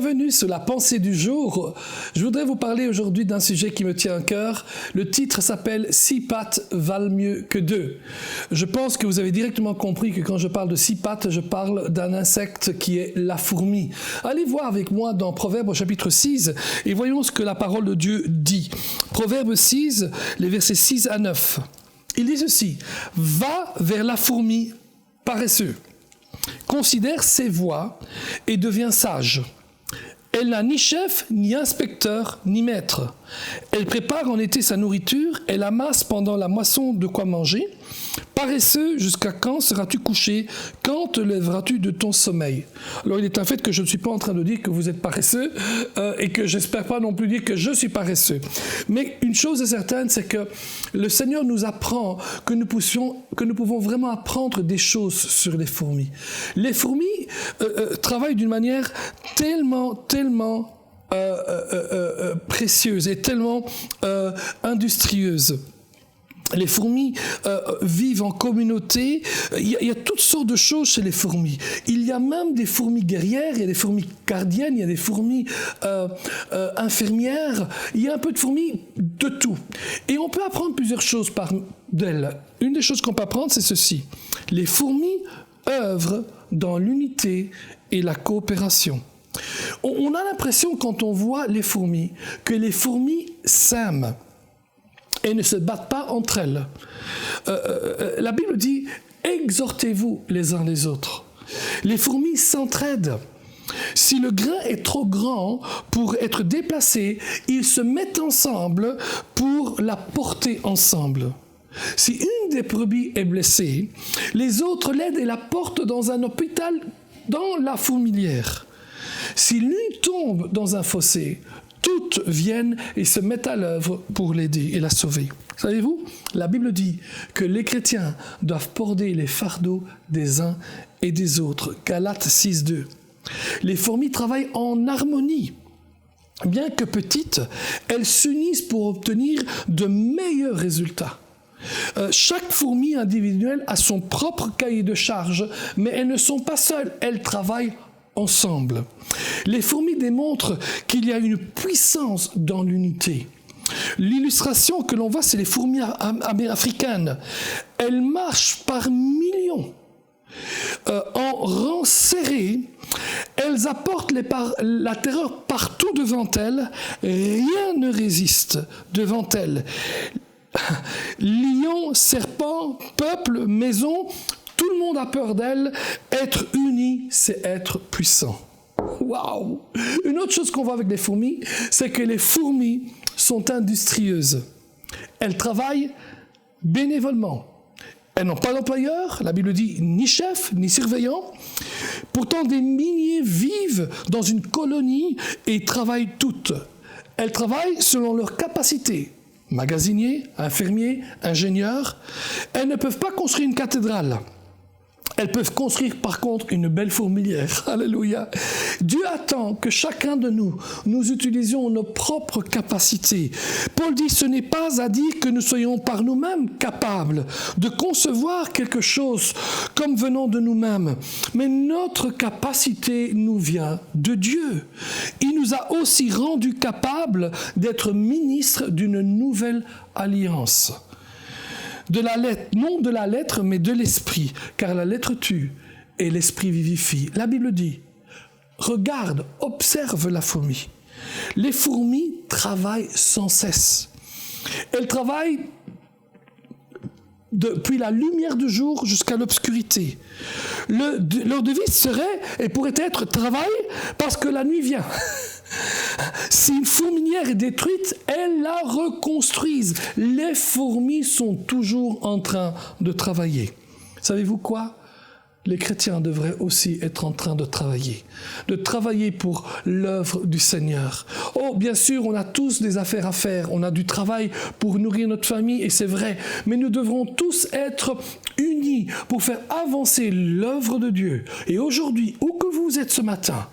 bienvenue sur la pensée du jour. Je voudrais vous parler aujourd'hui d'un sujet qui me tient à cœur. Le titre s'appelle « 6 pattes valent mieux que 2 ». Je pense que vous avez directement compris que quand je parle de 6 pattes, je parle d'un insecte qui est la fourmi. Allez voir avec moi dans Proverbes au chapitre 6 et voyons ce que la parole de Dieu dit. Proverbes 6, les versets 6 à 9. Il dit ceci: « Va vers la fourmi paresseux. Considère ses voies et deviens sage. Elle n'a ni chef, ni inspecteur, ni maître. Elle prépare en été sa nourriture, elle amasse pendant la moisson de quoi manger. Paresseux, jusqu'à quand seras-tu couché? Quand te lèveras-tu de ton sommeil? » Alors il est un fait que je ne suis pas en train de dire que vous êtes paresseux et que j'espère pas non plus dire que je suis paresseux. Mais une chose est certaine, c'est que le Seigneur nous apprend que nous pouvons vraiment apprendre des choses sur les fourmis. Les fourmis travaillent d'une manière tellement précieuse et tellement industrieuse. Les fourmis vivent en communauté. Il y a toutes sortes de choses chez les fourmis. Il y a même des fourmis guerrières, il y a des fourmis gardiennes, il y a des fourmis infirmières. Il y a un peu de fourmis de tout. Et on peut apprendre plusieurs choses d'elles. Une des choses qu'on peut apprendre, c'est ceci. Les fourmis œuvrent dans l'unité et la coopération. On a l'impression, quand on voit les fourmis, que les fourmis s'aiment et ne se battent pas entre elles. La Bible dit « Exhortez-vous les uns les autres ». Les fourmis s'entraident. Si le grain est trop grand pour être déplacé, ils se mettent ensemble pour la porter ensemble. Si une des brebis est blessée, les autres l'aident et la portent dans un hôpital dans la fourmilière. Si l'une tombe dans un fossé, toutes viennent et se mettent à l'œuvre pour l'aider et la sauver. Savez-vous, la Bible dit que les chrétiens doivent porter les fardeaux des uns et des autres. Galates 6:2. Les fourmis travaillent en harmonie. Bien que petites, elles s'unissent pour obtenir de meilleurs résultats. Chaque fourmi individuelle a son propre cahier de charges, mais elles ne sont pas seules, elles travaillent ensemble. Les fourmis démontrent qu'il y a une puissance dans l'unité. L'illustration que l'on voit, c'est les fourmis africaines. Elles marchent par millions. En rang serré, elles apportent la terreur partout devant elles. Rien ne résiste devant elles. Lions, serpents, peuples, maisons, tout le monde a peur d'elles. Être unis, c'est être puissant. Waouh! Une autre chose qu'on voit avec les fourmis, c'est que les fourmis sont industrieuses. Elles travaillent bénévolement. Elles n'ont pas d'employeur, la Bible dit ni chef, ni surveillant. Pourtant, des milliers vivent dans une colonie et travaillent toutes. Elles travaillent selon leurs capacités. Magasiniers, infirmiers, ingénieurs. Elles ne peuvent pas construire une cathédrale. Elles peuvent construire par contre une belle fourmilière. Alléluia. Dieu attend que chacun de nous utilisions nos propres capacités. Paul dit, ce n'est pas à dire que nous soyons par nous-mêmes capables de concevoir quelque chose comme venant de nous-mêmes. Mais notre capacité nous vient de Dieu. Il nous a aussi rendus capables d'être ministres d'une nouvelle alliance. De la lettre, non de la lettre, mais de l'esprit, car la lettre tue et l'esprit vivifie. La Bible dit, regarde, observe la fourmi. Les fourmis travaillent sans cesse. Elles travaillent depuis la lumière du jour jusqu'à l'obscurité. Leur devise serait et pourrait être « travail parce que la nuit vient ». Si une fourmilière est détruite, elles la reconstruisent. Les fourmis sont toujours en train de travailler. Savez-vous quoi? Les chrétiens devraient aussi être en train de travailler pour l'œuvre du Seigneur. Oh, bien sûr, on a tous des affaires à faire, on a du travail pour nourrir notre famille, et c'est vrai, mais nous devrons tous être unis pour faire avancer l'œuvre de Dieu. Et aujourd'hui, où que vous êtes ce matin,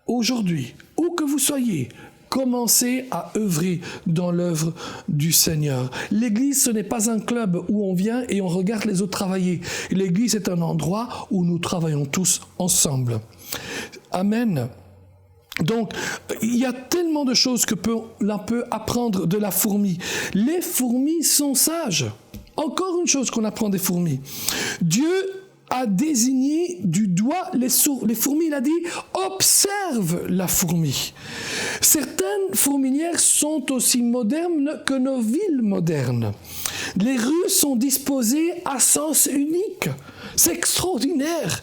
aujourd'hui, où que vous soyez, commencez à œuvrer dans l'œuvre du Seigneur. L'Église, ce n'est pas un club où on vient et on regarde les autres travailler. L'Église est un endroit où nous travaillons tous ensemble. Amen. Donc, il y a tellement de choses que l'on peut apprendre de la fourmi. Les fourmis sont sages. Encore une chose qu'on apprend des fourmis. Dieu a désigné du doigt les fourmis. Il a dit « observe la fourmi ». Certaines fourmilières sont aussi modernes que nos villes modernes. Les rues sont disposées à sens unique. C'est extraordinaire.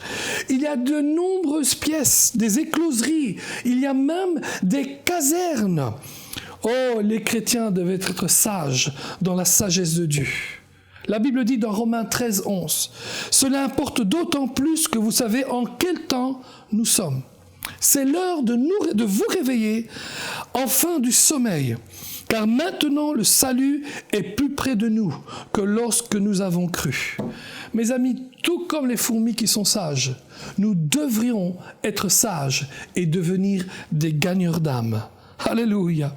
Il y a de nombreuses pièces, des écloseries. Il y a même des casernes. Oh, les chrétiens devaient être sages dans la sagesse de Dieu. La Bible dit dans Romains 13, 11, « Cela importe d'autant plus que vous savez en quel temps nous sommes. C'est l'heure de vous réveiller enfin du sommeil, car maintenant le salut est plus près de nous que lorsque nous avons cru. » Mes amis, tout comme les fourmis qui sont sages, nous devrions être sages et devenir des gagneurs d'âme. Alléluia.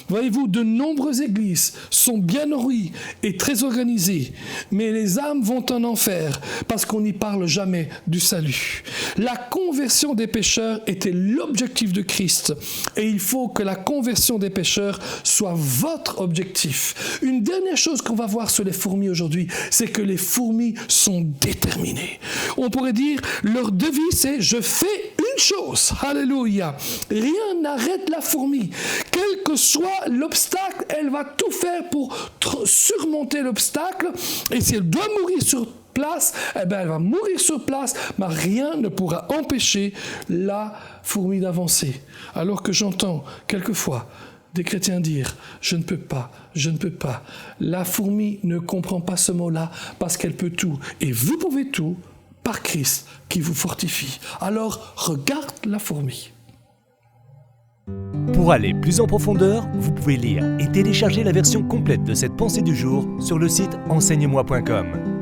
Voyez-vous, de nombreuses églises sont bien nourries et très organisées, mais les âmes vont en enfer parce qu'on n'y parle jamais du salut. La conversion des pécheurs était l'objectif de Christ et il faut que la conversion des pécheurs soit votre objectif. Une dernière chose qu'on va voir sur les fourmis aujourd'hui, c'est que les fourmis sont déterminées. On pourrait dire, leur devise c'est « je fais une chose ». Alléluia. Rien n'arrête la fourmi. Quel que soit l'obstacle, elle va tout faire pour surmonter l'obstacle. Et si elle doit mourir sur place, eh bien, elle va mourir sur place, mais rien ne pourra empêcher la fourmi d'avancer. Alors que j'entends quelquefois des chrétiens dire « je ne peux pas, je ne peux pas ». La fourmi ne comprend pas ce mot-là parce qu'elle peut tout. Et vous pouvez tout par Christ qui vous fortifie. Alors, regarde la fourmi. Pour aller plus en profondeur, vous pouvez lire et télécharger la version complète de cette pensée du jour sur le site enseigne-moi.com.